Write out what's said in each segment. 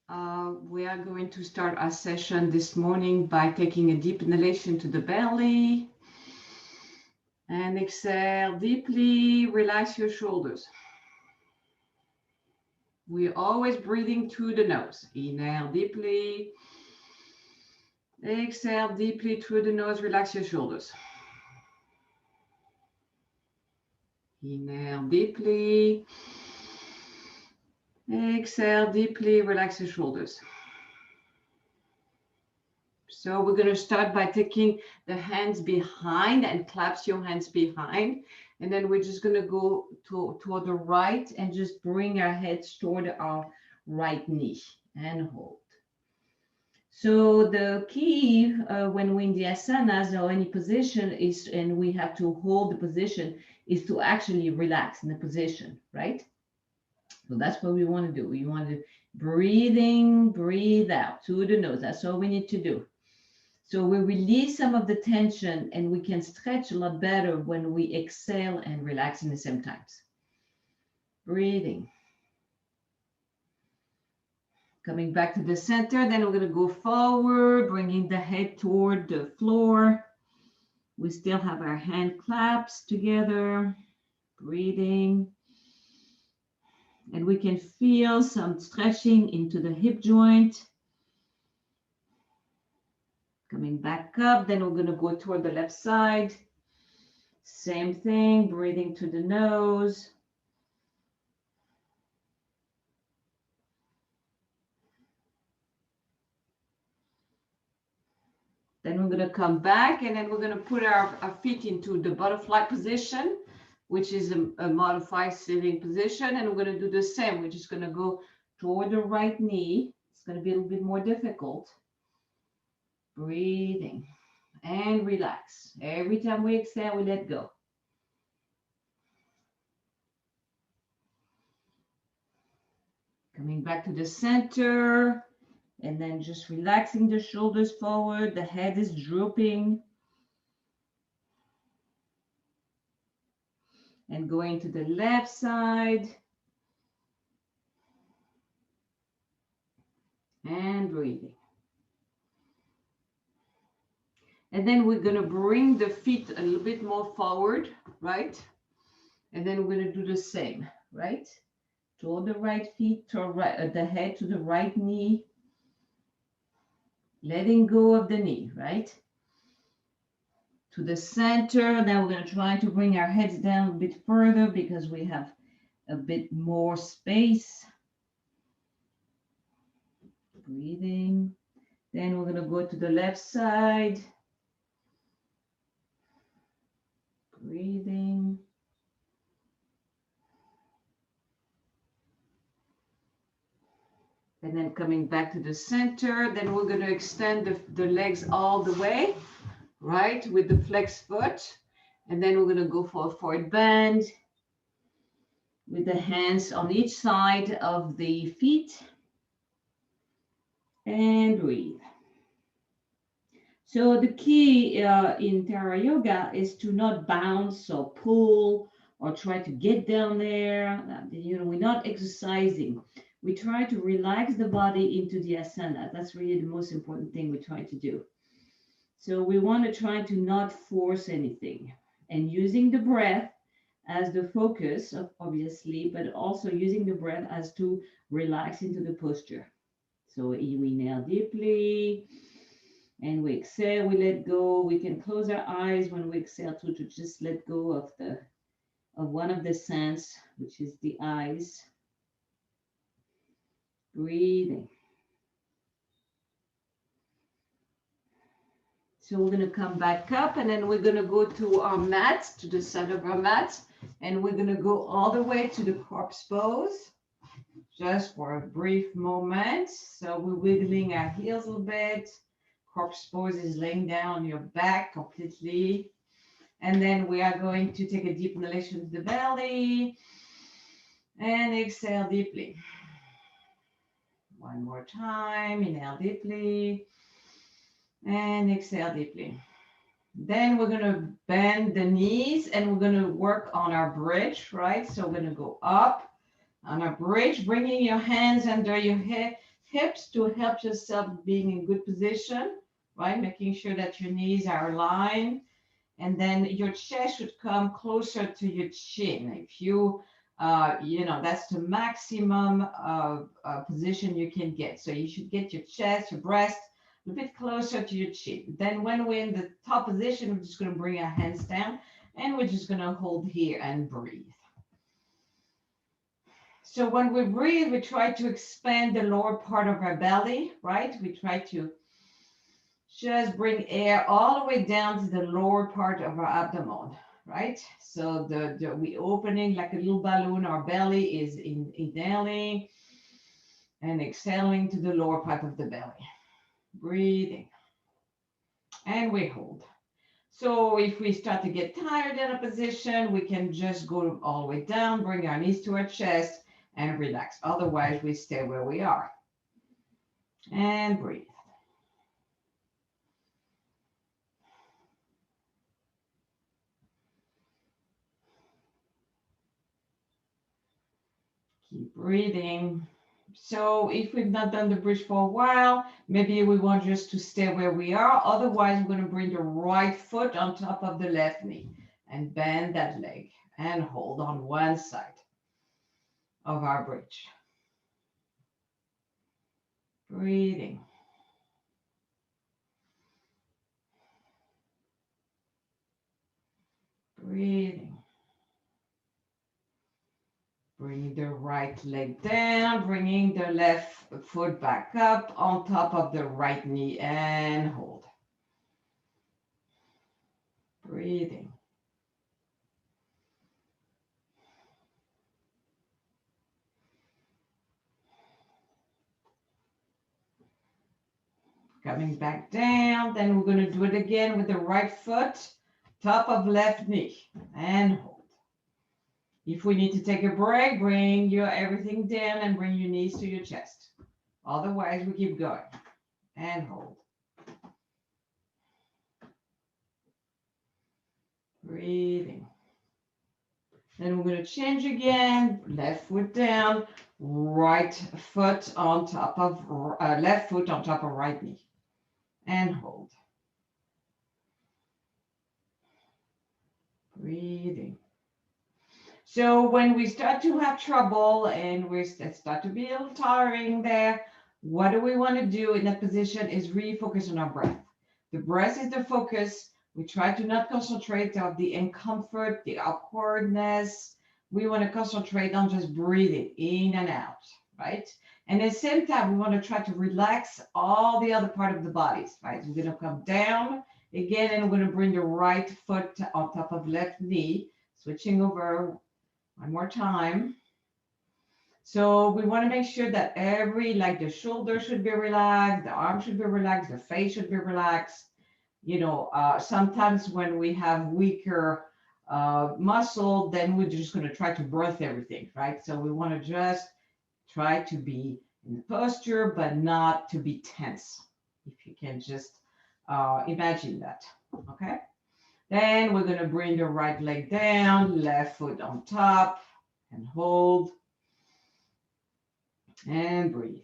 We are going to start our session this morning by taking a deep inhalation to the belly and exhale deeply. Relax your shoulders. We're always breathing through the nose. Inhale deeply. Exhale deeply through the nose. Relax your shoulders. Inhale deeply. Exhale deeply. Relax your shoulders. So we're going to start by taking the hands behind and clasp your hands behind. And then we're just going to go toward the right and just bring our heads toward our right knee and hold. So the key when we're in the asanas or any position is, and we have to hold the position, is to actually relax in the position, right? So that's what we want to do. We want to breathe in, breathe out through the nose. That's all we need to do. So we release some of the tension and we can stretch a lot better when we exhale and relax in the same times. Breathing. Coming back to the center, then we're going to go forward, bringing the head toward the floor. We still have our hand claps together. Breathing. And we can feel some stretching into the hip joint. Coming back up, then we're going to go toward the left side. Same thing, breathing to the nose. Then we're going to come back and then we're going to put our feet into the butterfly position, which is a modified sitting position. And we're going to do the same. We're just going to go toward the right knee. It's going to be a little bit more difficult. Breathing and relax. Every time we exhale, we let go. Coming back to the center. And then just relaxing the shoulders forward. The head is drooping. And going to the left side. And breathing. And then we're going to bring the feet a little bit more forward, right? And then we're going to do the same, right? Toward the right feet, toward the head to the right knee. Letting go of the knee, right? To the center. Now we're going to try to bring our heads down a bit further because we have a bit more space. Breathing. Then we're going to go to the left side. Breathing. And then coming back to the center. Then we're going to extend the legs all the way, right, with the flexed foot. And then we're going to go for a forward bend with the hands on each side of the feet. And breathe. So the key in Tara Yoga is to not bounce or pull or try to get down there. We're not exercising. We try to relax the body into the asana. That's really the most important thing we try to do. So we want to try to not force anything and using the breath as the focus, obviously, but also using the breath as to relax into the posture. So we inhale deeply and we exhale, we let go. We can close our eyes when we exhale to just let go of one of the sense, which is the eyes. Breathing. So we're going to come back up and then we're going to go to our mat, to the side of our mat, and we're going to go all the way to the corpse pose, just for a brief moment. So we're wiggling our heels a little bit. Corpse pose is laying down on your back completely. And then we are going to take a deep inhalation to the belly and exhale deeply. One more time, inhale deeply and exhale deeply. Then we're going to bend the knees and we're going to work on our bridge, right? So we're going to go up on our bridge, bringing your hands under your head, hips to help yourself being in good position, right? Making sure that your knees are aligned. And then your chest should come closer to your chin. If you, that's the maximum position you can get. So you should get your chest, your breast a bit closer to your chin. Then when we're in the top position, we're just going to bring our hands down and we're just going to hold here and breathe. So when we breathe, we try to expand the lower part of our belly, right? We try to just bring air all the way down to the lower part of our abdomen, right? So we opening like a little balloon. Our belly is inhaling and exhaling to the lower part of the belly. Breathing. And we hold. So if we start to get tired in a position, we can just go all the way down, bring our knees to our chest, and relax. Otherwise, we stay where we are. And breathe. Keep breathing. So if we've not done the bridge for a while, maybe we want just to stay where we are. Otherwise, we're going to bring the right foot on top of the left knee and bend that leg and hold on one side of our bridge. Breathing. Breathing. Bring the right leg down, bringing the left foot back up on top of the right knee and hold. Breathing. Coming back down, then we're going to do it again with the right foot, top of left knee and hold. If we need to take a break, bring your everything down and bring your knees to your chest. Otherwise, we keep going and hold. Breathing. Then we're going to change again. Left foot down, right foot on top of left foot on top of right knee and hold. Breathing. So when we start to have trouble and we start to be a little tiring there, what do we want to do in that position is really focus on our breath. The breath is the focus. We try to not concentrate on the discomfort, the awkwardness. We want to concentrate on just breathing in and out, right? And at the same time, we want to try to relax all the other part of the bodies, right? We're going to come down again, and we're going to bring the right foot on top of left knee, switching over one more time. So we want to make sure that like the shoulder should be relaxed, the arm should be relaxed, the face should be relaxed. Sometimes when we have weaker muscle, then we're just going to try to breath everything, right? So we want to just try to be in the posture, but not to be tense. If you can just imagine that, okay? Then we're going to bring the right leg down, left foot on top, and hold, and breathe.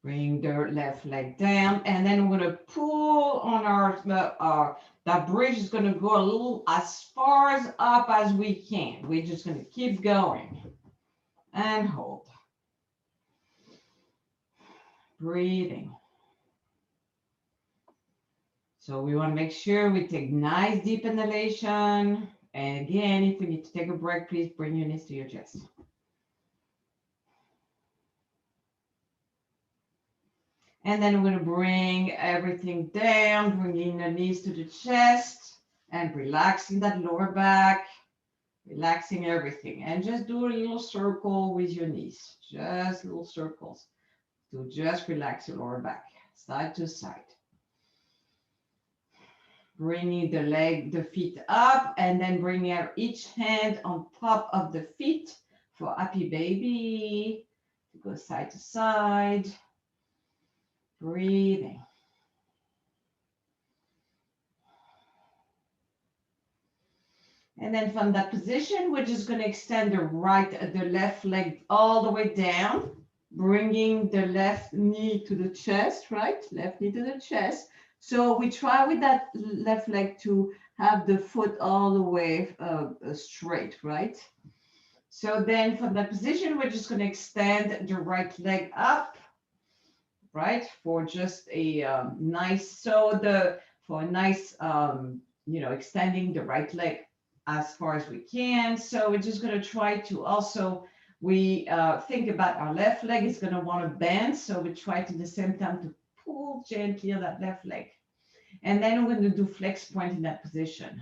Bring the left leg down, and then we're going to pull on that bridge is going to go a little as far as up as we can. We're just going to keep going and hold. Breathing. So we want to make sure we take nice deep inhalation. And again, if we need to take a break, please bring your knees to your chest. And then we're going to bring everything down, bringing the knees to the chest and relaxing that lower back, relaxing everything. And just do a little circle with your knees, just little circles to just relax your lower back, side to side. Bringing the feet up, and then bringing out each hand on top of the feet for happy baby. Go side to side. Breathing. And then from that position, we're just going to extend the left leg all the way down, bringing the left knee to the chest, right? Left knee to the chest. So we try with that left leg to have the foot all the way straight, right? So then from that position, we're just going to extend the right leg up, right? For just a nice, for a nice, extending the right leg as far as we can. So we're just going to try to also, we think about our left leg is going to want to bend. So we try to, at the same time, to pull gently on that left leg. And then we're going to do flex point in that position.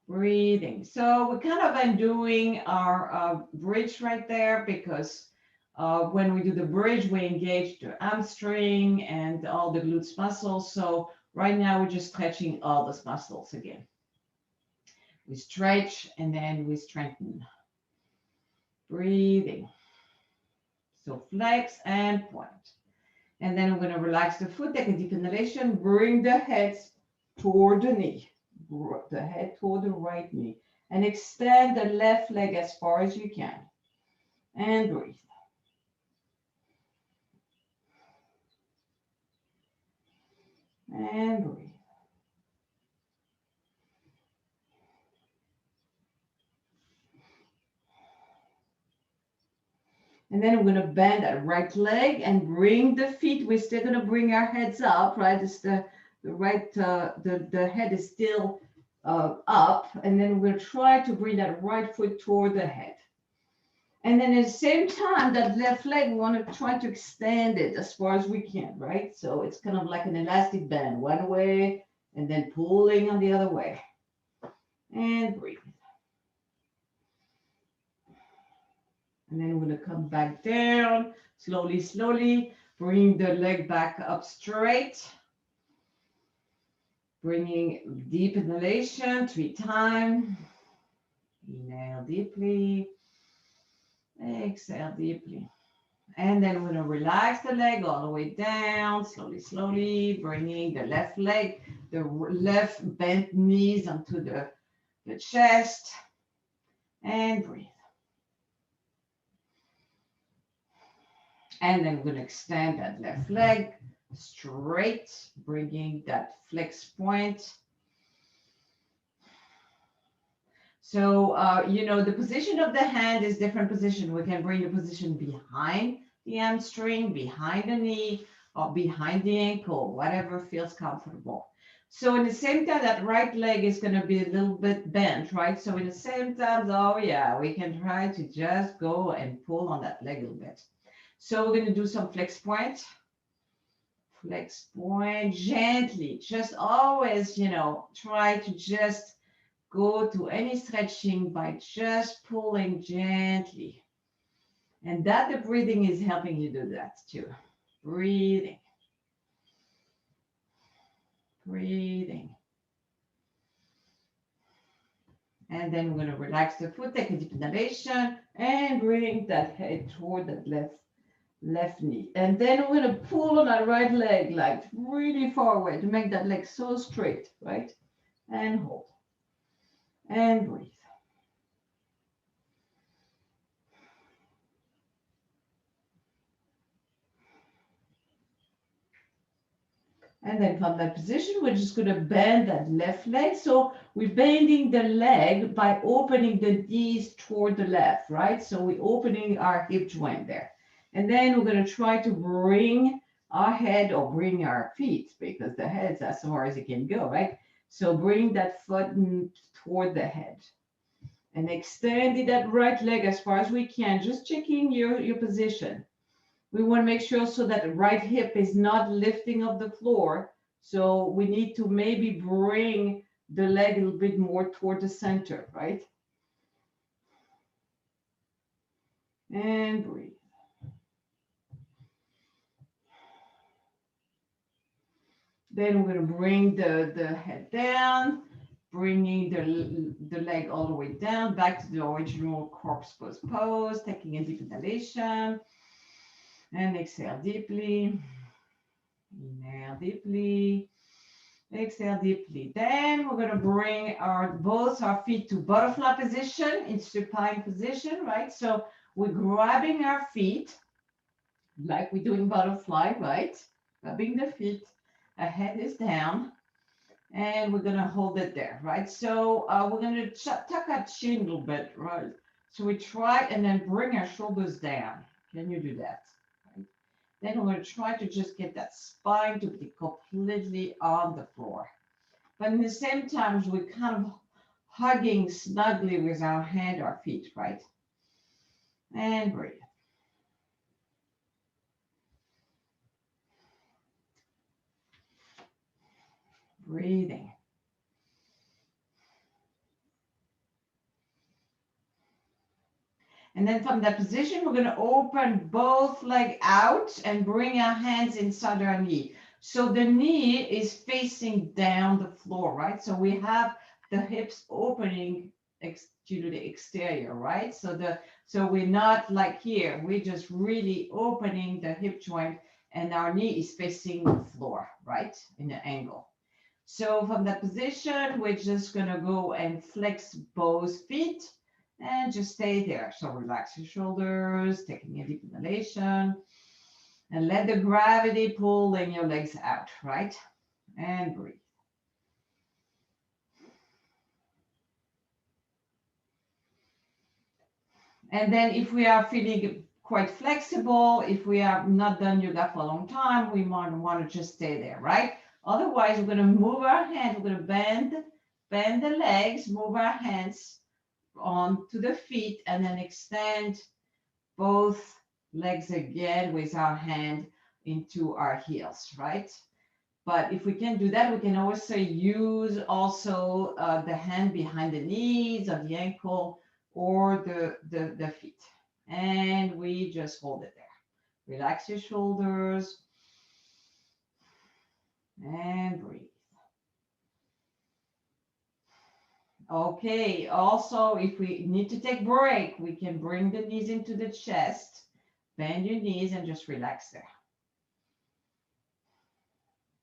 Breathing. So we're kind of undoing our bridge right there because when we do the bridge, we engage the hamstring and all the glutes muscles. So right now we're just stretching all those muscles again. We stretch and then we strengthen. Breathing. So flex and point. And then we're going to relax the foot, take a deep inhalation, bring the head toward the knee. The head toward the right knee. And extend the left leg as far as you can. And breathe. And breathe. And then we're going to bend that right leg and bring the feet. We're still going to bring our heads up, right? It's the head is still up. And then we'll try to bring that right foot toward the head. And then at the same time, that left leg, we want to try to extend it as far as we can, right? So it's kind of like an elastic band, one way, and then pulling on the other way. And breathe. And then we're going to come back down, slowly, slowly. Bring the leg back up straight. Bringing deep inhalation 3 times. Inhale deeply. Exhale deeply. And then we're going to relax the leg all the way down, slowly, slowly. Bringing the left leg, the left bent knees onto the chest. And breathe. And then we're going to extend that left leg straight, bringing that flex point. So, the position of the hand is different position. We can bring the position behind the hamstring, behind the knee, or behind the ankle, whatever feels comfortable. So in the same time, that right leg is going to be a little bit bent, right? So in the same time, we can try to just go and pull on that leg a little bit. So we're going to do some flex point. Flex point gently. Just always, try to just go to any stretching by just pulling gently. And that the breathing is helping you do that too. Breathing. Breathing. And then we're going to relax the foot, take a deep inhalation, and bring that head toward that left knee. And then we're going to pull on that right leg, like really forward to make that leg so straight, right? And hold. And breathe. And then from that position, we're just going to bend that left leg. So we're bending the leg by opening the knees toward the left, right? So we're opening our hip joint there. And then we're going to try to bring our head or bring our feet, because the head's as far as it can go, right? So bring that foot toward the head. And extending that right leg as far as we can, just checking your position. We want to make sure so that the right hip is not lifting off the floor. So we need to maybe bring the leg a little bit more toward the center, right? And breathe. Then we're going to bring the head down, bringing the leg all the way down, back to the original corpse pose, taking a deep inhalation. And exhale deeply. Inhale deeply. Exhale deeply. Then we're going to bring both our feet to butterfly position in supine position, right? So we're grabbing our feet like we're doing butterfly, right? Grabbing the feet. Our head is down. And we're going to hold it there, right? So we're going to tuck our chin a little bit, right? So we try and then bring our shoulders down. Can you do that? Right? Then we're going to try to just get that spine to be completely on the floor. But in the same time, we're kind of hugging snugly with our hand, our feet, right? And breathe. Breathing. And then from that position, we're going to open both legs out and bring our hands inside our knee. So the knee is facing down the floor, right? So we have the hips opening to the exterior, right? So we're not like here. We're just really opening the hip joint and our knee is facing the floor, right? In an angle. So from that position, we're just going to go and flex both feet and just stay there. So relax your shoulders, taking a deep inhalation, and let the gravity pulling your legs out, right? And breathe. And then if we are feeling quite flexible, if we have not done yoga for a long time, we might want to just stay there, right? Otherwise, we're going to move our hands. We're going to bend the legs, move our hands onto the feet, and then extend both legs again with our hand into our heels, right? But if we can do that, we can also use the hand behind the knees or the ankle or the feet. And we just hold it there. Relax your shoulders and breathe. Okay, also, if we need to take a break, we can bring the knees into the chest, bend your knees and just relax there.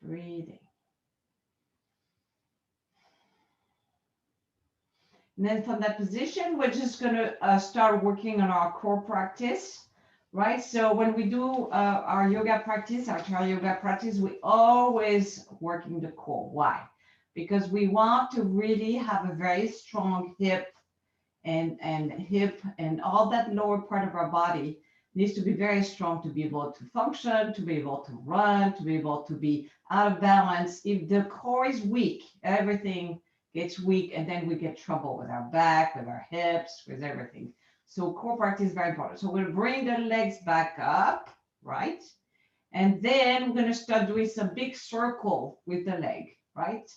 Breathing. And then from that position, we're just going to start working on our core practice, right? So when we do our yoga practice, our trial yoga practice, we always working the core. Why? Because we want to really have a very strong hip and all that lower part of our body needs to be very strong to be able to function, to be able to run, to be able to be out of balance. If the core is weak, everything gets weak, and then we get trouble with our back, with our hips, with everything. So core practice is very important. So we're going to bring the legs back up, right? And then we're going to start doing some big circle with the leg, right?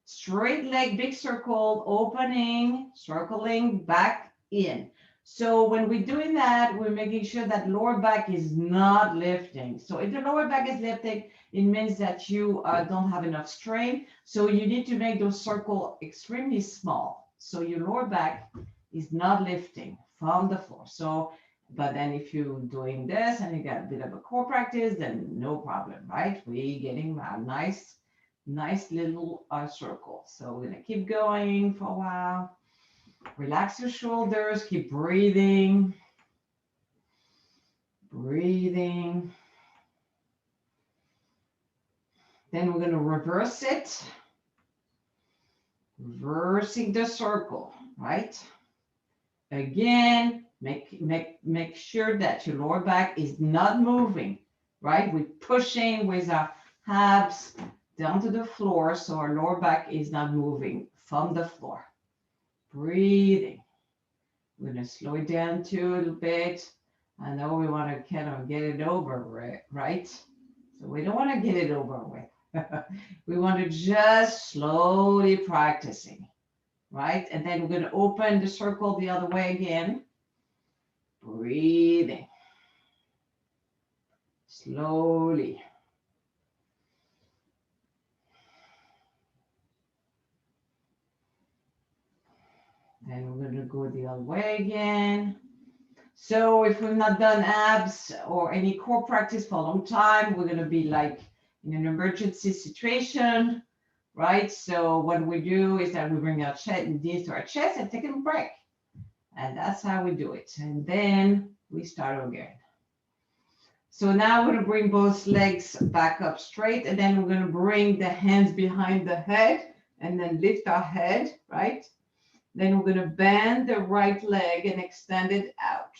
Straight leg, big circle, opening, circling, back in. So when we're doing that, we're making sure that lower back is not lifting. So if the lower back is lifting, it means that you don't have enough strain. So you need to make those circles extremely small. So your lower back is not lifting from the floor. So, but then if you're doing this and you got a bit of a core practice, then no problem, right? We're getting a nice little circle. So we're gonna keep going for a while. Relax your shoulders, keep breathing. Breathing. Then we're gonna reverse it. Reversing the circle, right? Again, make sure that your lower back is not moving, right? We're pushing with our abs down to the floor, so our lower back is not moving from the floor. Breathing. We're going to slow it down too a little bit. I know we want to kind of get it over with, right? So we don't want to get it over with. We want to just slowly practicing, right? And then we're going to open the circle the other way again. Breathing. Slowly. Then we're going to go the other way again. So if we've not done abs or any core practice for a long time, we're going to be like in an emergency situation, right? So what we do is that we bring our knees to our chest and take a break. And that's how we do it. And then we start again. So now we're going to bring both legs back up straight, and then we're going to bring the hands behind the head and then lift our head, right? Then we're going to bend the right leg and extend it out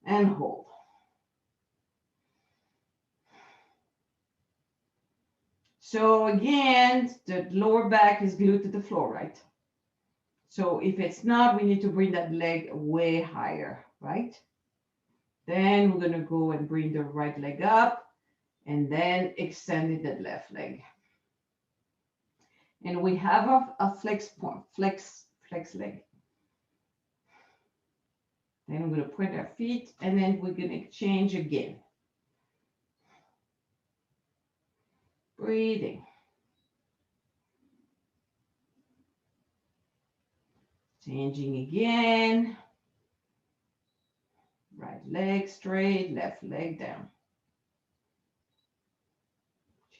and hold. So again, the lower back is glued to the floor, right? So if it's not, we need to bring that leg way higher, right? Then we're going to go and bring the right leg up and then extending the left leg. And we have a flex point, flex leg. Then we're going to point our feet and then we're going to change again. Breathing. Changing again. Right leg straight, left leg down.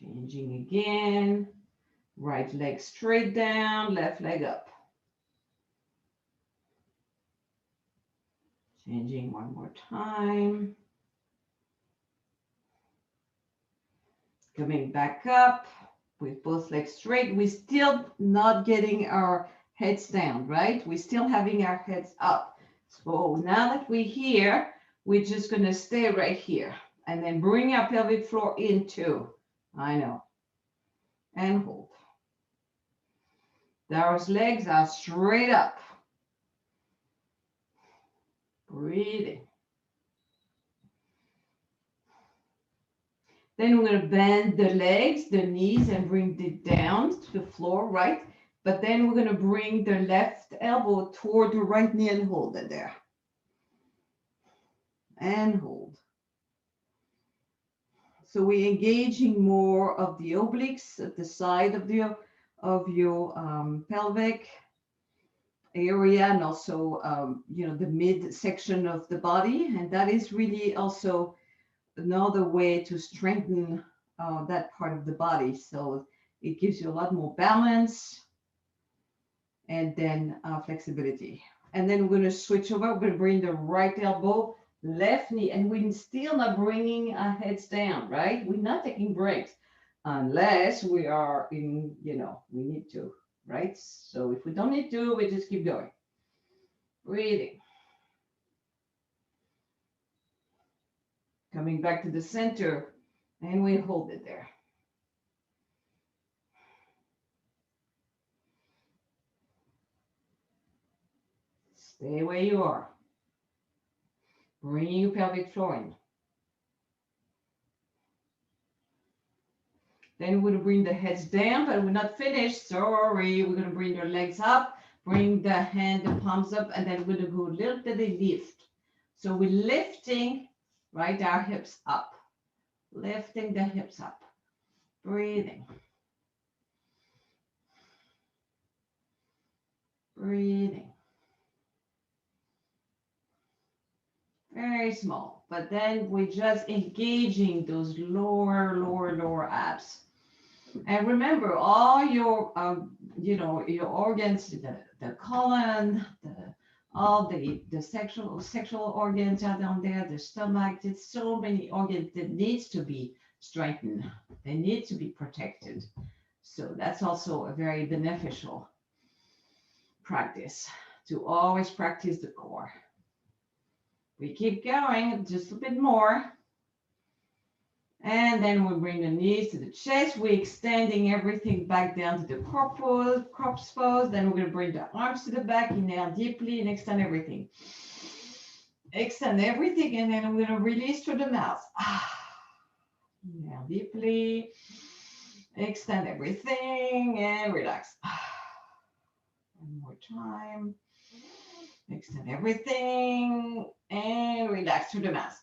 Changing again. Right leg straight down, left leg up. Changing one more time. Coming back up with both legs straight. We're still not getting our heads down, right? We're still having our heads up. So now that we're here, we're just going to stay right here and then bring our pelvic floor into, I know, and hold. Those legs are straight up. Breathing. Then we're going to bend the legs, the knees, and bring it down to the floor, right? But then we're going to bring the left elbow toward the right knee and hold it there. And hold. So we're engaging more of the obliques at the side of your pelvic area, and also the midsection of the body, and that is really also another way to strengthen that part of the body. So it gives you a lot more balance and then flexibility. And then we're going to switch over. We're going to bring the right elbow, left knee, and we're still not bringing our heads down, right? We're not taking breaks unless we are in, we need to, right? So if we don't need to, we just keep going. Breathing. Coming back to the center, and we hold it there. Stay where you are. Bring your pelvic floor in. Then we're going to bring the heads down, but we're not finished. Sorry. We're going to bring your legs up, bring the palms up, and then we're going to go a little bit lift. So we're lifting, right, our hips up. Lifting the hips up. Breathing. Breathing. Very small, but then we're just engaging those lower abs. And remember, all your, your organs, the colon, all the sexual organs are down there, the stomach. There's so many organs that needs to be strengthened. They need to be protected. So that's also a very beneficial practice, to always practice the core. We keep going just a bit more. And then we bring the knees to the chest. We're extending everything back down to the corpse pose. Then we're going to bring the arms to the back, inhale deeply and extend everything. Extend everything, and then we're going to release through the mouth. Inhale deeply. Extend everything and relax. One more time. Extend everything and relax through the mouth.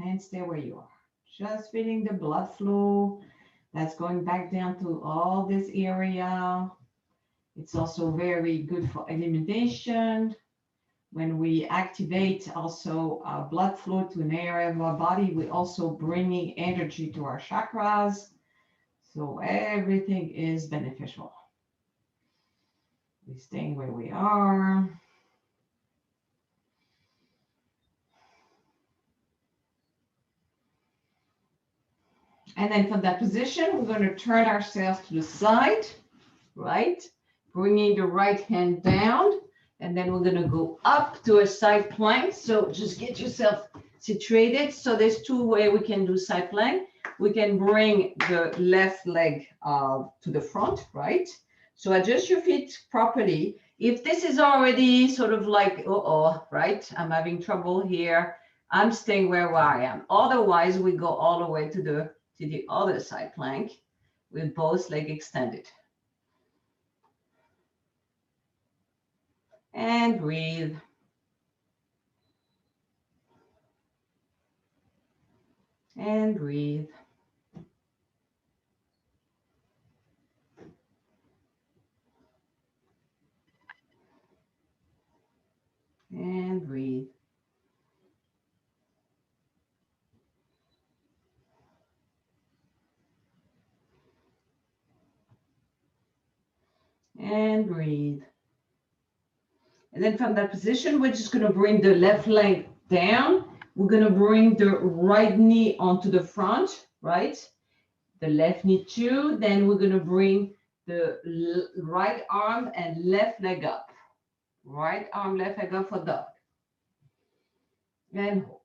And stay where you are. Just feeling the blood flow that's going back down to all this area. It's also very good for elimination. When we activate also our blood flow to an area of our body, we're also bringing energy to our chakras. So everything is beneficial. We're staying where we are. And then from that position, we're going to turn ourselves to the side, right? Bringing the right hand down. And then we're going to go up to a side plank. So just get yourself situated. So there's two ways we can do side plank. We can bring the left leg to the front, right? So adjust your feet properly. If this is already sort of like, right? I'm having trouble here. I'm staying where I am. Otherwise, we go all the way to the other side plank with both legs extended. And breathe. And breathe. And breathe. And breathe. And then from that position, we're just going to bring the left leg down. We're going to bring the right knee onto the front, right? The left knee too. Then we're going to bring the right arm and left leg up. Right arm, left leg up for dog. And hold.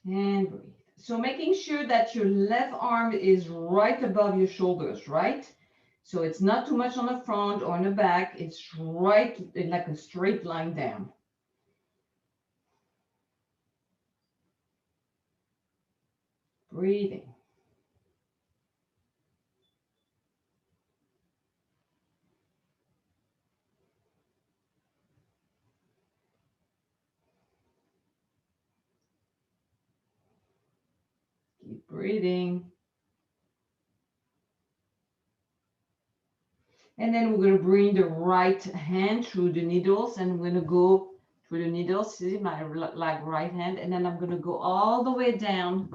And breathe. So making sure that your left arm is right above your shoulders, right? So it's not too much on the front or on the back. It's right like a straight line down. Breathing. Keep breathing. And then we're going to bring the right hand through the needles, and we're going to go through the needles. See my like right hand, and then I'm going to go all the way down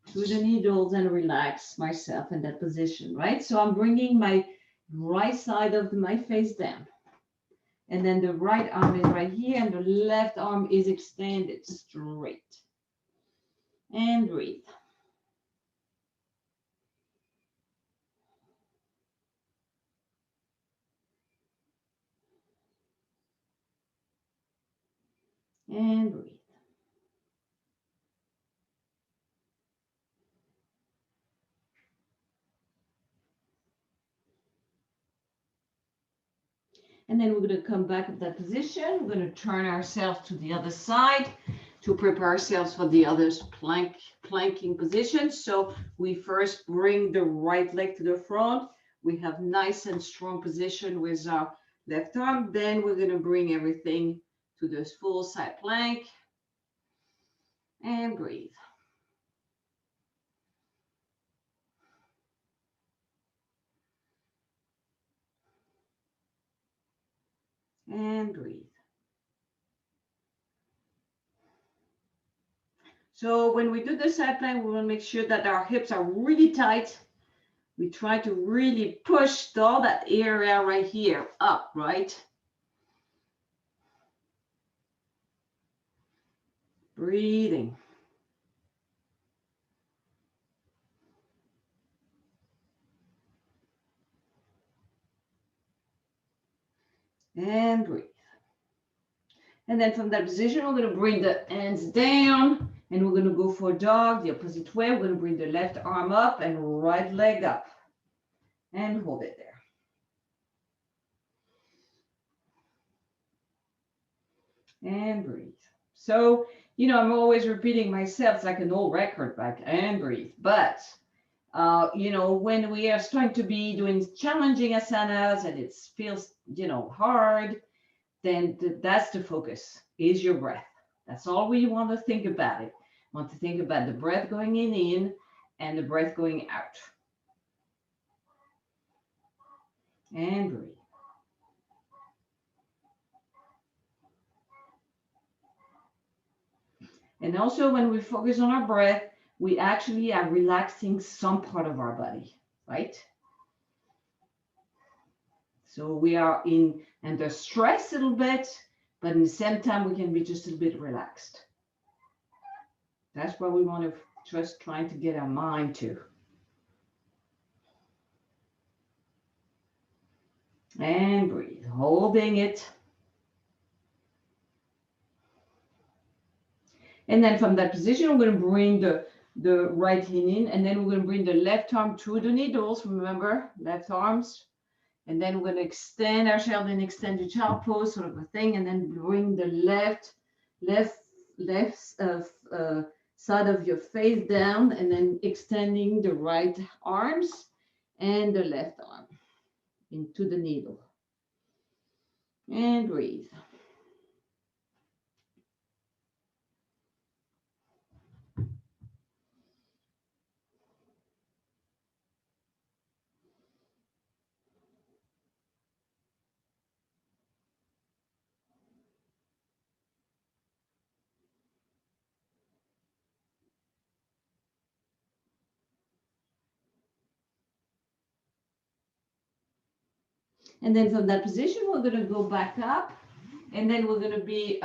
through the needles and relax myself in that position, right? So I'm bringing my right side of my face down. And then the right arm is right here, and the left arm is extended straight. And breathe. And breathe. And then we're going to come back to that position. We're going to turn ourselves to the other side to prepare ourselves for the other planking position. So we first bring the right leg to the front. We have nice and strong position with our left arm. Then we're going to bring everything to this full side plank. And breathe. And breathe. So when we do the side plank, we want to make sure that our hips are really tight. We try to really push all that area right here up, right? Breathing. And breathe. And then from that position, we're going to bring the hands down, and we're going to go for dog the opposite way. We're going to bring the left arm up and right leg up and hold it there. And breathe. So, you know, I'm always repeating myself. It's like an old record back, and breathe. But, you know, when we are starting to be doing challenging asanas and it feels, you know, hard, then that's the focus, is your breath. That's all we want to think about it. Want to think about the breath going in and the breath going out. And breathe. And also when we focus on our breath, we actually are relaxing some part of our body, right? So we are under stress a little bit, but at the same time, we can be just a little bit relaxed. That's what we want to just trying to get our mind to. And breathe, holding it. And then from that position, we're going to bring the right hand in, and then we're going to bring the left arm through the needles. Remember, left arms. And then we're going to extend our child and extend the child pose, sort of a thing, and then bring the left side of your face down, and then extending the right arms and the left arm into the needle. And breathe. And then from that position, we're going to go back up. And then we're going to be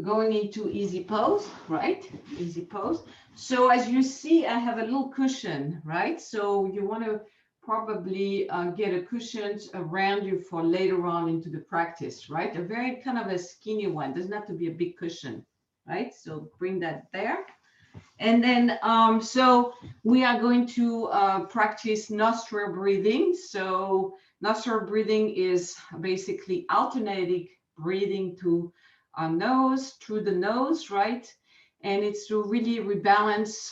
going into easy pose, right? Easy pose. So as you see, I have a little cushion, right? So you want to probably get a cushion around you for later on into the practice, right? A very kind of a skinny one. Doesn't have to be a big cushion, right? So bring that there. And then, so we are going to practice nostril breathing. So nostril breathing is basically alternating breathing to our nose, through the nose, right? And it's to really rebalance,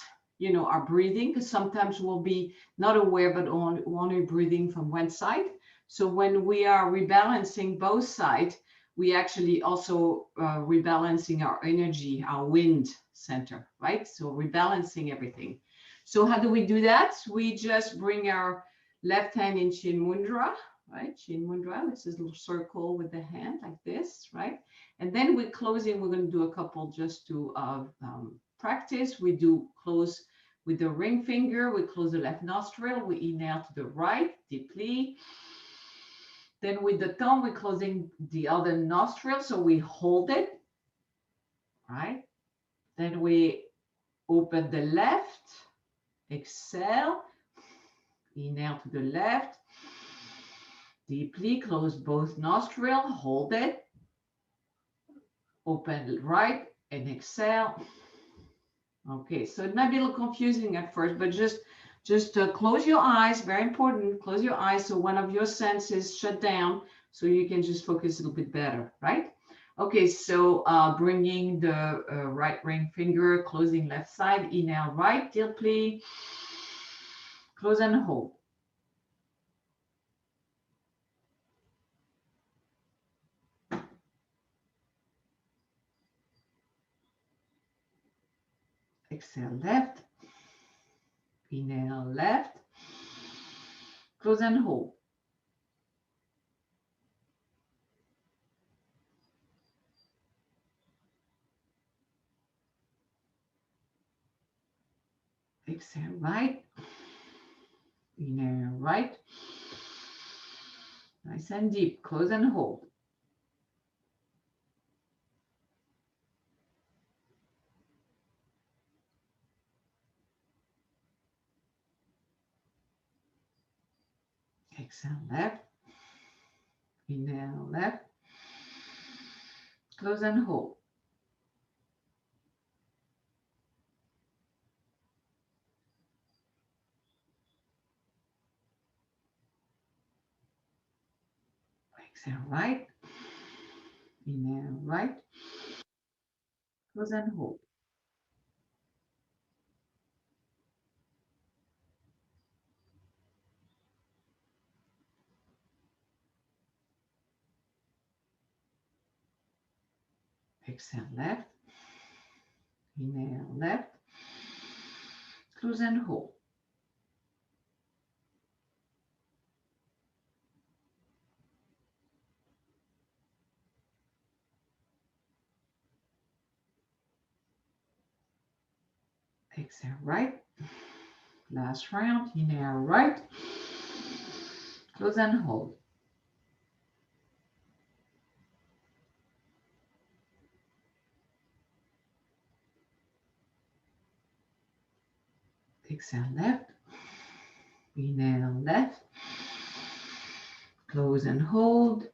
our breathing, because sometimes we'll be not aware, but only breathing from one side. So when we are rebalancing both sides, we actually also rebalancing our energy, our wind center, right? So rebalancing everything. So how do we do that? We just bring our left hand in Chin Mudra, right? Chin Mudra, this is a little circle with the hand like this, right? And then we're closing, we're going to do a couple just to practice. We do close with the ring finger, we close the left nostril, we inhale to the right deeply. Then with the tongue, we're closing the other nostril, so we hold it, right? Then we open the left, exhale, inhale to the left, deeply, close both nostrils, hold it, open the right, and exhale. Okay, so it might be a little confusing at first, but just close your eyes, very important, close your eyes so one of your senses shut down so you can just focus a little bit better, right? Okay, so bringing the right ring finger, closing left side, inhale right, deeply, close and hold. Exhale left, inhale left, close and hold. Exhale right, inhale right, nice and deep, close and hold. Exhale left, inhale left, close and hold. Exhale right, inhale right, close and hold. Exhale left, inhale left, close and hold. Exhale, right. Last round. Inhale, right. Close and hold. Exhale, left. Inhale, left. Close and hold.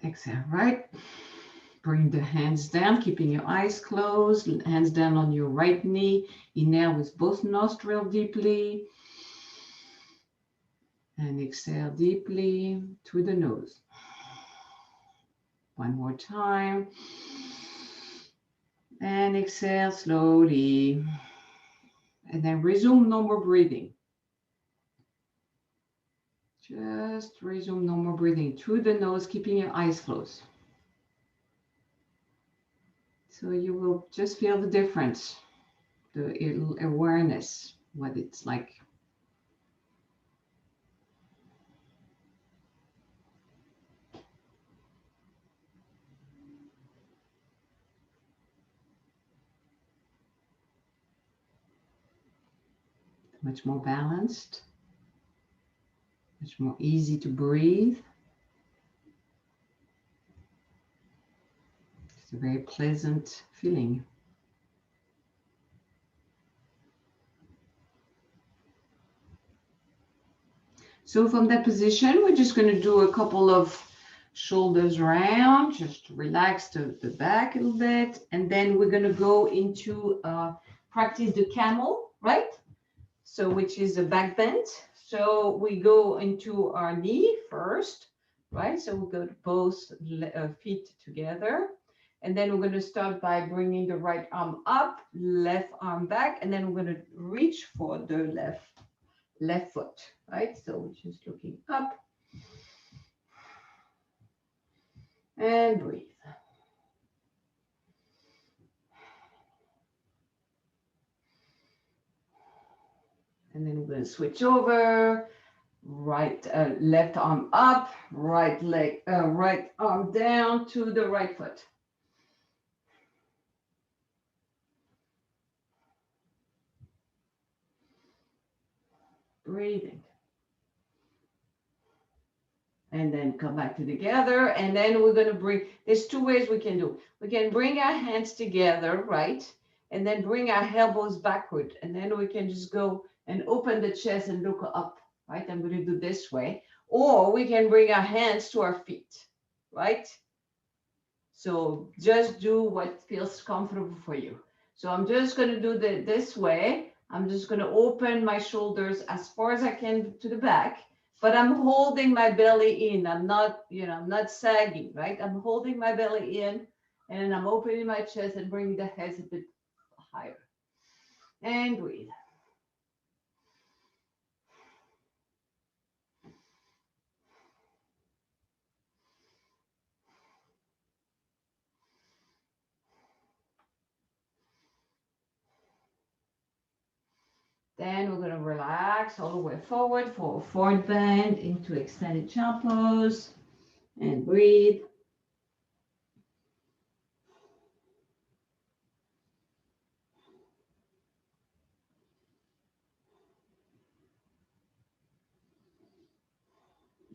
Exhale, right. Bring the hands down, keeping your eyes closed. Hands down on your right knee. Inhale with both nostrils deeply. And exhale deeply through the nose. One more time. And exhale slowly. And then resume normal breathing. Just resume normal breathing through the nose, keeping your eyes closed. So you will just feel the difference, the awareness, what it's like. Much more balanced, much more easy to breathe. It's a very pleasant feeling. So from that position, we're just going to do a couple of shoulders round, just relax the back a little bit. And then we're going to go into practice the camel, right? So which is a back bend. So we go into our knee first, right? So we go to both feet together. And then we're going to start by bringing the right arm up, left arm back, and then we're going to reach for the left foot, right? So we're just looking up and breathe. And then we're going to switch over, left arm up, right arm down to the right foot. Breathing. And then come back to together. And then we're going to bring, there's two ways we can do. We can bring our hands together, right? And then bring our elbows backward. And then we can just go and open the chest and look up, right? I'm going to do this way. Or we can bring our hands to our feet, right? So just do what feels comfortable for you. So I'm just going to do this way. I'm just going to open my shoulders as far as I can to the back. But I'm holding my belly in. I'm not, I'm not sagging, right? I'm holding my belly in and I'm opening my chest and bringing the head a bit higher. And breathe. Then we're going to relax all the way forward for a forward bend into extended child pose and breathe.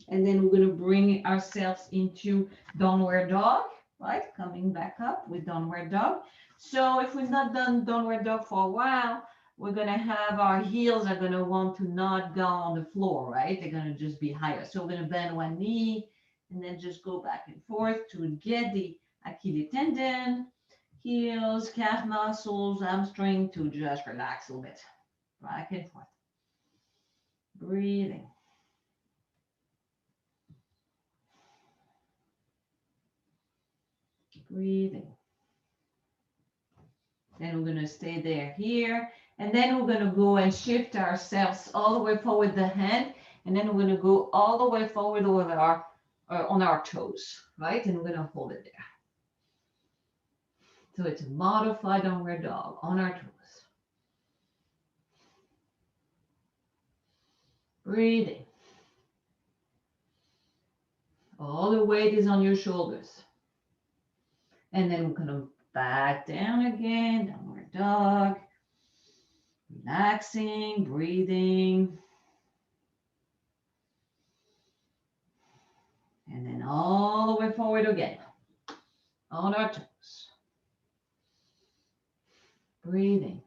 And then we're going to bring ourselves into downward dog, right? Coming back up with downward dog. So if we've not done downward dog for a while, we're going to have our heels are going to want to not go on the floor, right? They're going to just be higher. So we're going to bend one knee and then just go back and forth to get the Achilles tendon, heels, calf muscles, hamstring to just relax a little bit. Back and forth. Breathing. Breathing. Then we're going to stay there here. And then we're going to go and shift ourselves all the way forward the hand. And then we're going to go all the way forward over on our toes, right? And we're going to hold it there. So it's a modified downward dog on our toes. Breathing. All the weight is on your shoulders. And then we're going to back down again, downward dog. Relaxing, breathing. And then all the way forward again. On our toes. Breathing.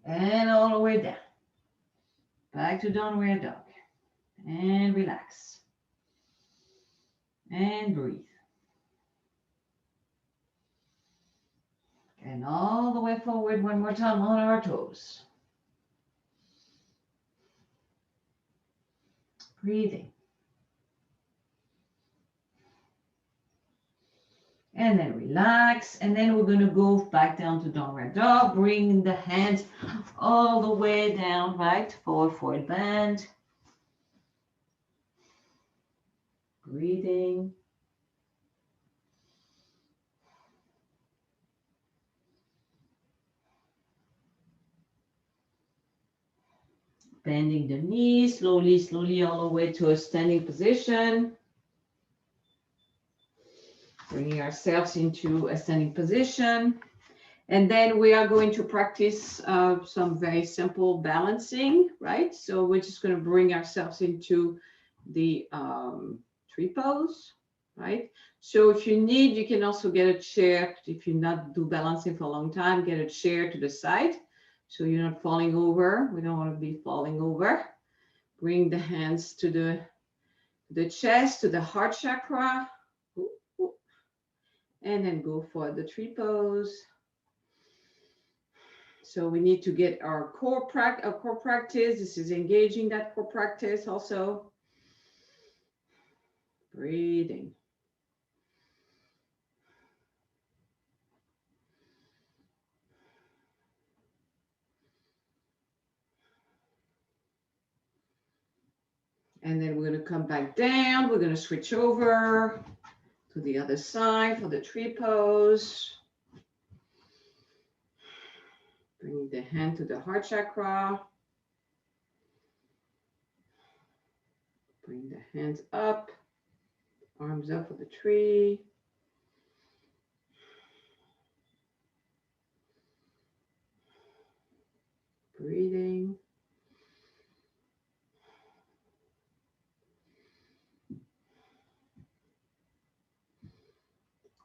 And all the way down. Back to downward dog. And relax. And breathe. And all the way forward one more time on our toes. Breathing. And then relax. And then we're going to go back down to downward dog. Bring the hands all the way down, right? Forward bend. Breathing. Bending the knees, slowly all the way to a standing position. Bringing ourselves into a standing position. And then we are going to practice some very simple balancing, right? So we're just going to bring ourselves into the tree pose, right? So if you need, you can also get a chair. If you not do balancing for a long time, get a chair to the side. So you're not falling over. We don't want to be falling over. Bring the hands to the chest, to the heart chakra. And then go for the tree pose. So we need to get our core practice. This is engaging that core practice also. Breathing. And then we're going to come back down. We're going to switch over to the other side for the tree pose. Bring the hand to the heart chakra. Bring the hands up, arms up for the tree. Breathing.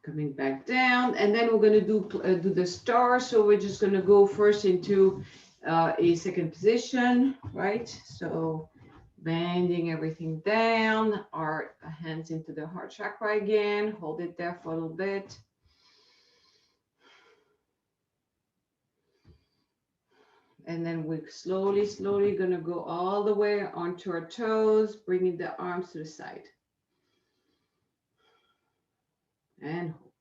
Coming back down, and then we're going to do the star. So we're just going to go first into a second position, right? So bending everything down, our hands into the heart chakra again. Hold it there for a little bit. And then we're slowly going to go all the way onto our toes, bringing the arms to the side. And hold.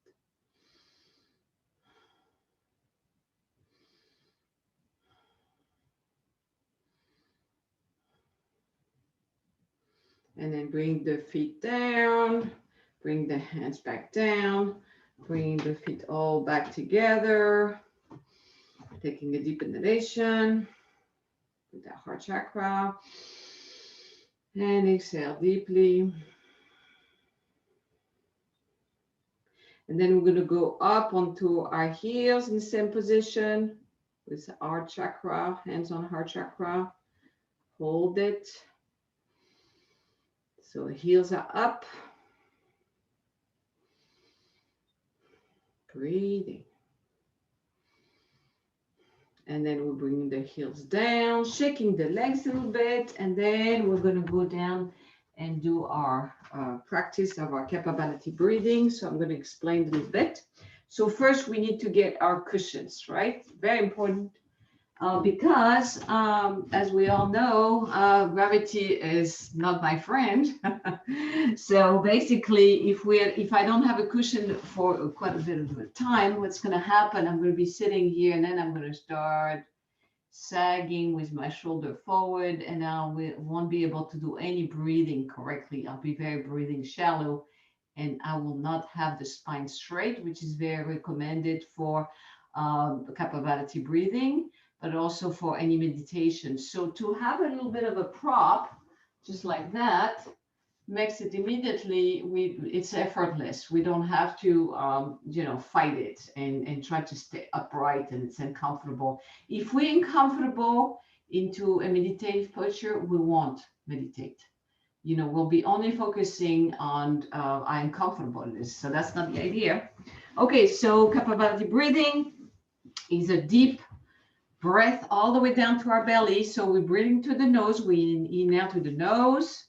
And then bring the feet down, bring the hands back down, bring the feet all back together, taking a deep inhalation with that heart chakra, and exhale deeply. And then we're going to go up onto our heels in the same position with our chakra, hands on heart chakra. Hold it. So the heels are up. Breathing. And then we're bringing the heels down, shaking the legs a little bit. And then we're going to go down and do our practice of our kaphabalati breathing. So I'm going to explain a little bit. So first we need to get our cushions, right? Very important because as we all know, gravity is not my friend. So basically, if I don't have a cushion for quite a bit of time, what's going to happen? I'm going to be sitting here, and then I'm going to start sagging with my shoulder forward, and I won't be able to do any breathing correctly. I'll be very breathing shallow, and I will not have the spine straight, which is very recommended for kaphabalati breathing, but also for any meditation. So to have a little bit of a prop, just like that, makes it immediately, it's effortless. We don't have to fight it and try to stay upright, and it's uncomfortable. If we're uncomfortable into a meditative posture, we won't meditate. We'll be only focusing on uncomfortableness. So that's not the idea. Okay, so kaphabalati breathing is a deep breath all the way down to our belly. So we're breathing to the nose. We inhale to the nose.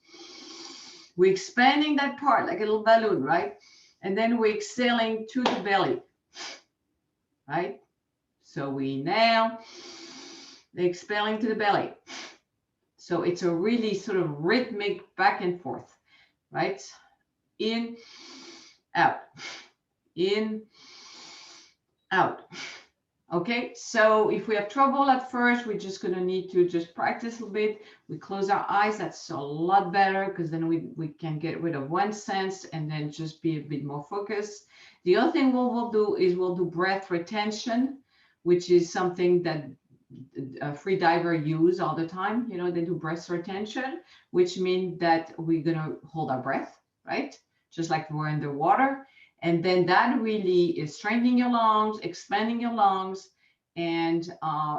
We're expanding that part like a little balloon, right? And then we're exhaling to the belly, right? So we inhale, exhaling to the belly. So it's a really sort of rhythmic back and forth, right? In, out, in, out. Okay, so if we have trouble at first, we're just going to need to just practice a little bit. We close our eyes. That's a lot better, because then we can get rid of one sense and then just be a bit more focused. The other thing we'll do is we'll do breath retention, which is something that free diver use all the time. They do breath retention, which means that we're going to hold our breath, right? Just like we're underwater. And then that really is strengthening your lungs, expanding your lungs, and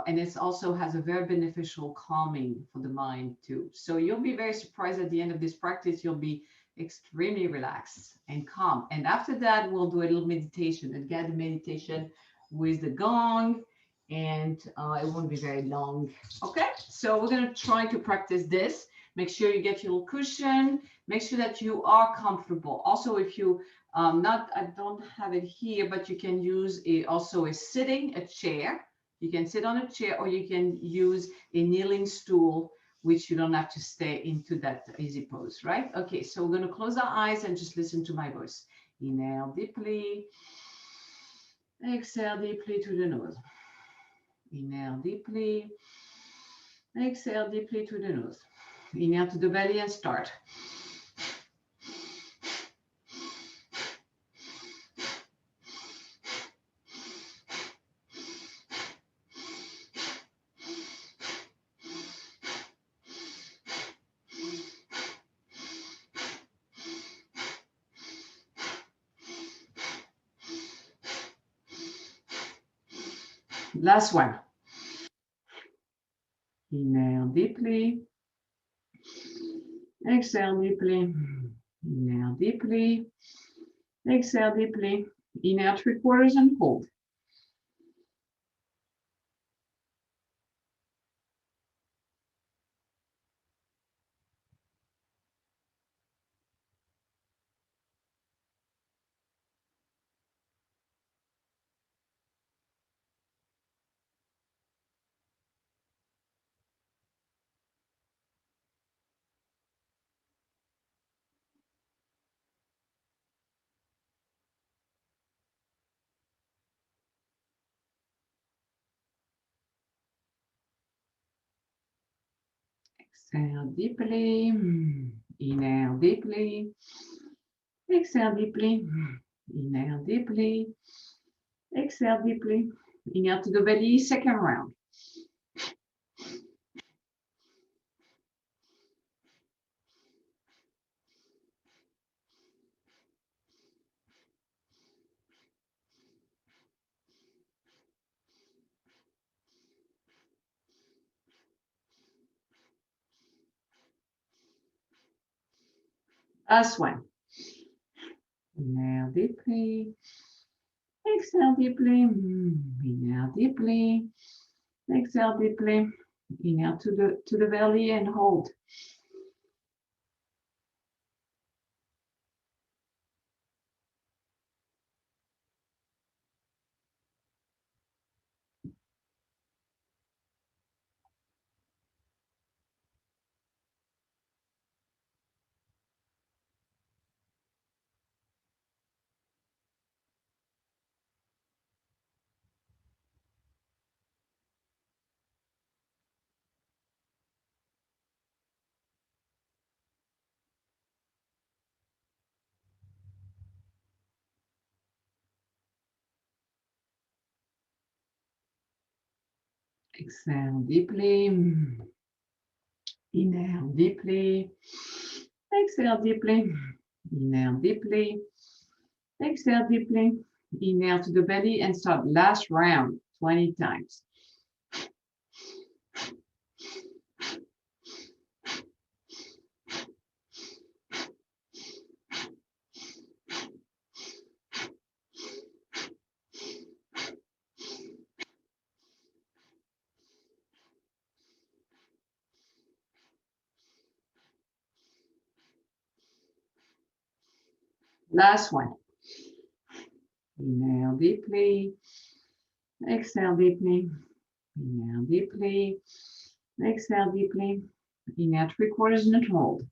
it also has a very beneficial calming for the mind too. So you'll be very surprised at the end of this practice. You'll be extremely relaxed and calm. And after that, we'll do a little meditation, a guided meditation with the gong, and it won't be very long. Okay, so we're going to try to practice this. Make sure you get your little cushion. Make sure that you are comfortable. Also, if you I don't have it here, but you can use also a chair. You can sit on a chair, or you can use a kneeling stool, which you don't have to stay into that easy pose, right? Okay, so we're going to close our eyes and just listen to my voice. Inhale deeply. Exhale deeply to the nose. Inhale deeply. Exhale deeply to the nose. Inhale to the belly and start. Last one. Inhale deeply. Exhale deeply. Inhale deeply. Exhale deeply. Inhale 3/4 and hold. Exhale deeply. Inhale deeply. Exhale deeply. Inhale deeply. Exhale deeply. Inhale to the belly, second round. Last one. Inhale deeply. Exhale deeply. Inhale deeply. Exhale deeply. Inhale to the belly and hold. Exhale deeply. Inhale deeply. Exhale deeply. Inhale deeply. Exhale deeply. Inhale to the belly and start last round 20 times. Last one. Inhale deeply. Exhale deeply. Inhale deeply. Exhale deeply. Inhale 3/4 and hold.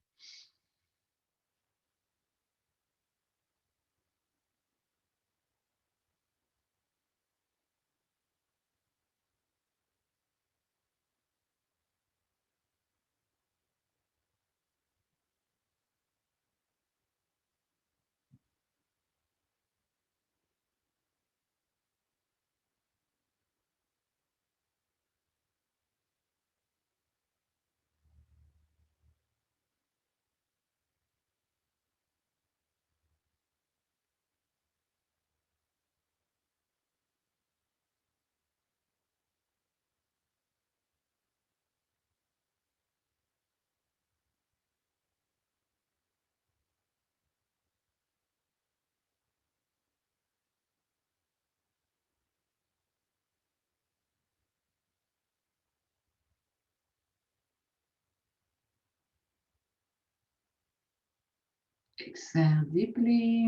Exhale deeply.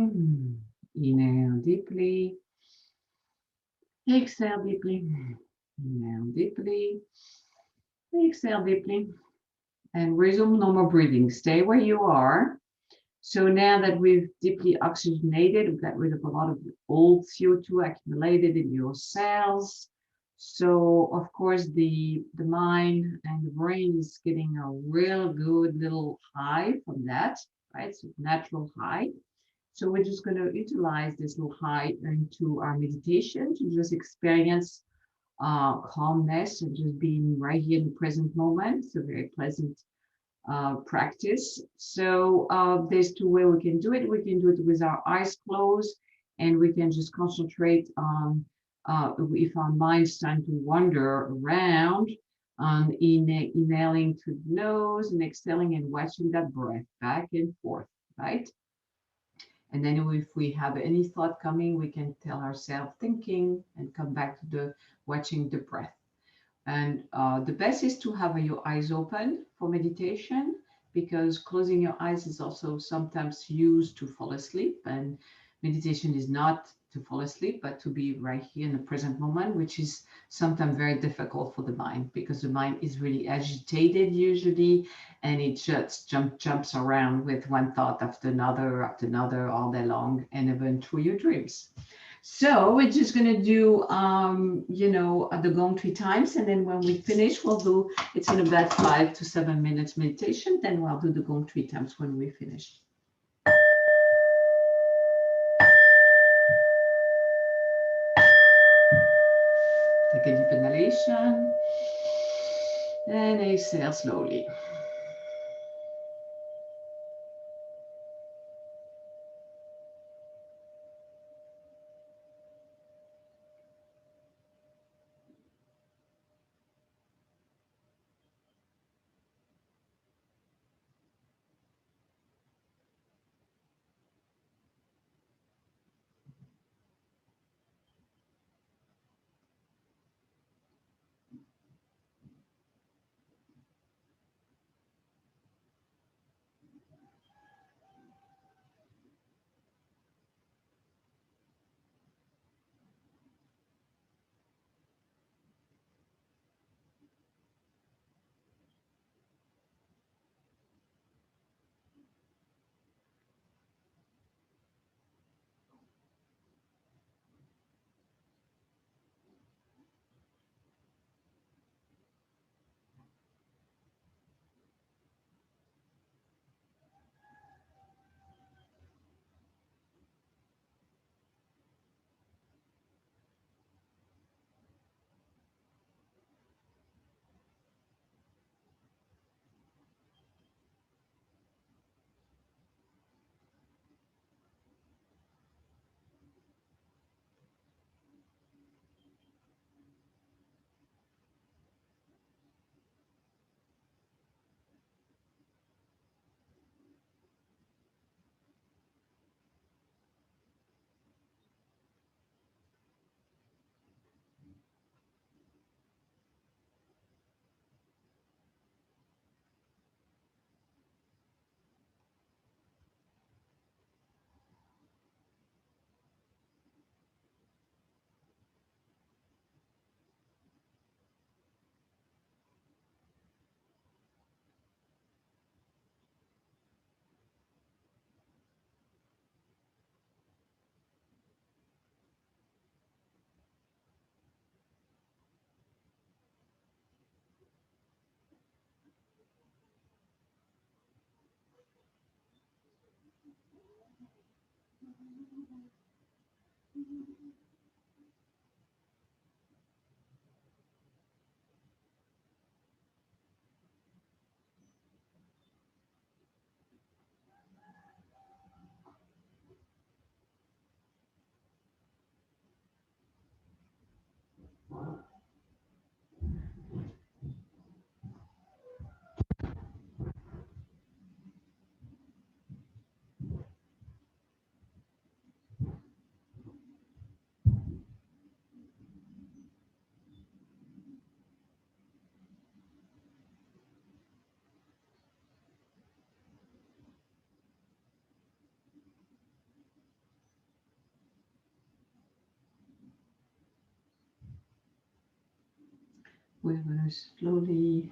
Inhale deeply. Exhale deeply. Inhale deeply. Exhale deeply. And resume normal breathing. Stay where you are. So now that we've deeply oxygenated, we've got rid of a lot of old CO2 accumulated in your cells. So of course the mind and the brain is getting a real good little high from that, right? So natural high. So we're just going to utilize this little high into our meditation to just experience calmness and just being right here in the present moment. It's a very pleasant practice. So there's two ways we can do it. We can do it with our eyes closed, and we can just concentrate on if our mind's starting to wander around, inhaling through the nose and exhaling and watching that breath back and forth, right? And then if we have any thought coming, we can tell ourselves thinking and come back to the watching the breath. And the best is to have your eyes open for meditation because closing your eyes is also sometimes used to fall asleep. And meditation is not to fall asleep, but to be right here in the present moment, which is sometimes very difficult for the mind because the mind is really agitated usually and it just jumps around with one thought after another all day long and even through your dreams. So we're just gonna do, the gong 3 times, and then when we finish, we'll do. It's in about 5 to 7 minutes meditation. Then we'll do the gong 3 times when we finish. Take a deep inhalation and exhale slowly. We're going to slowly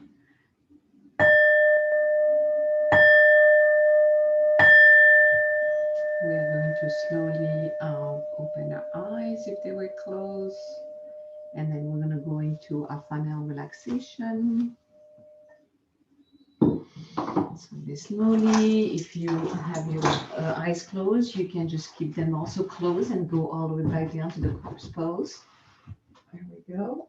open our eyes if they were closed. And then we're going to go into a final relaxation. So slowly, if you have your eyes closed, you can just keep them also closed and go all the way back down to the corpse pose. There we go.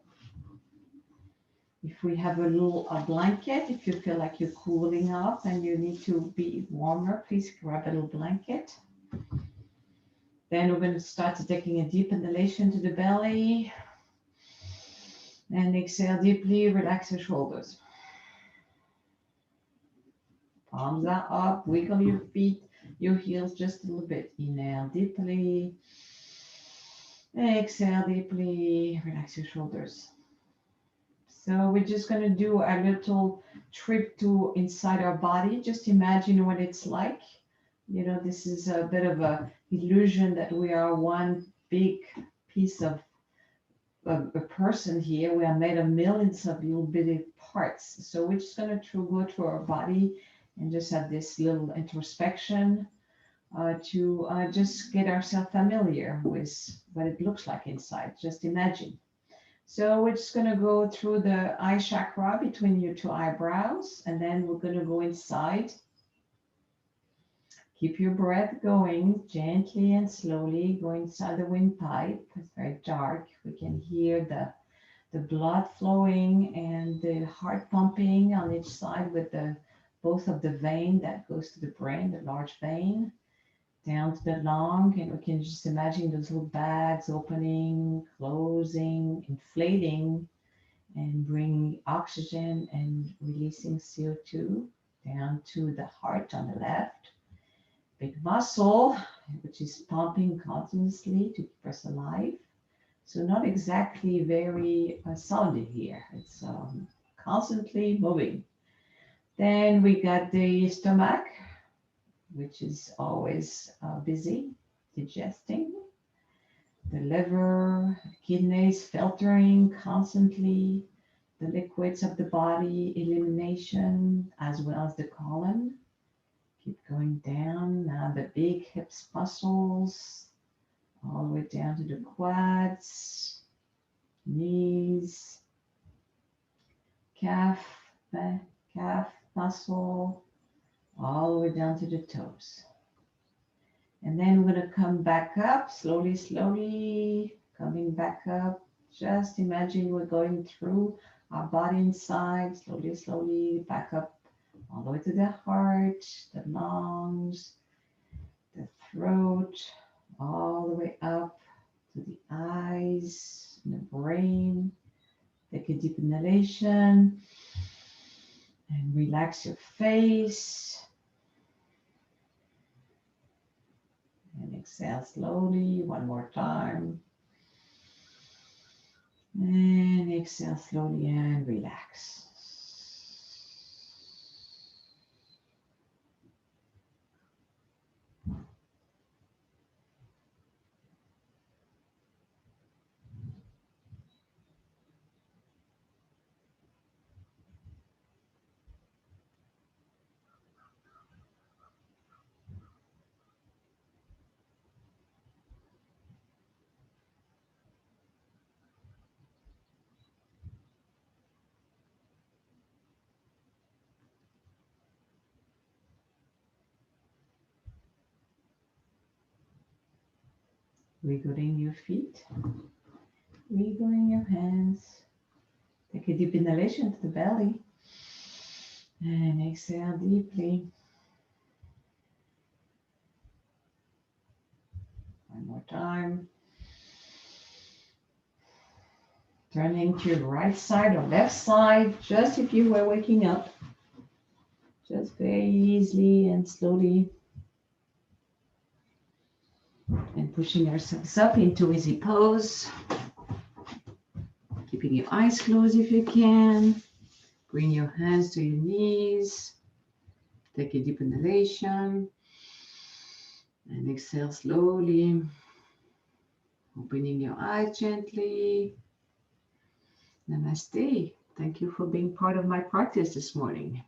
If we have a blanket, if you feel like you're cooling off and you need to be warmer, please grab a little blanket. Then we're going to start taking a deep inhalation to the belly. And exhale deeply, relax your shoulders. Palms are up, wiggle your feet, your heels just a little bit. Inhale deeply. Exhale deeply, relax your shoulders. So we're just going to do a little trip to inside our body. Just imagine what it's like. You know, this is a bit of a illusion that we are one big piece of a person here. We are made of millions of little bitty parts. So we're just going to go through our body and just have this little introspection to just get ourselves familiar with what it looks like inside. Just imagine. So we're just going to go through the eye chakra between your two eyebrows, and then we're going to go inside. Keep your breath going gently and slowly. Go inside the windpipe. It's very dark. We can hear the blood flowing and the heart pumping on each side with both of the vein that goes to the brain, the large vein, down to the lung. And we can just imagine those little bags opening, closing, inflating, and bringing oxygen and releasing CO2 down to the heart on the left. Big muscle, which is pumping continuously to keep us alive. So not exactly very solid here. It's constantly moving. Then we got the stomach, which is always busy digesting. The liver, kidneys filtering constantly. The liquids of the body, elimination, as well as the colon. Keep going down. Now the big hips muscles, all the way down to the quads, knees, calf muscle, all the way down to the toes. And then we're going to come back up, slowly, slowly, coming back up. Just imagine we're going through our body inside, slowly, slowly, back up all the way to the heart, the lungs, the throat, all the way up to the eyes, and the brain. Take a deep inhalation and relax your face. And exhale slowly, one more time. And exhale slowly and relax. Wiggling your feet. Wiggling your hands. Take a deep inhalation to the belly. And exhale deeply. One more time. Turning to your right side or left side, just if you were waking up. Just very easily and slowly. And pushing ourselves up into easy pose. Keeping your eyes closed if you can. Bring your hands to your knees. Take a deep inhalation. And exhale slowly. Opening your eyes gently. Namaste. Thank you for being part of my practice this morning.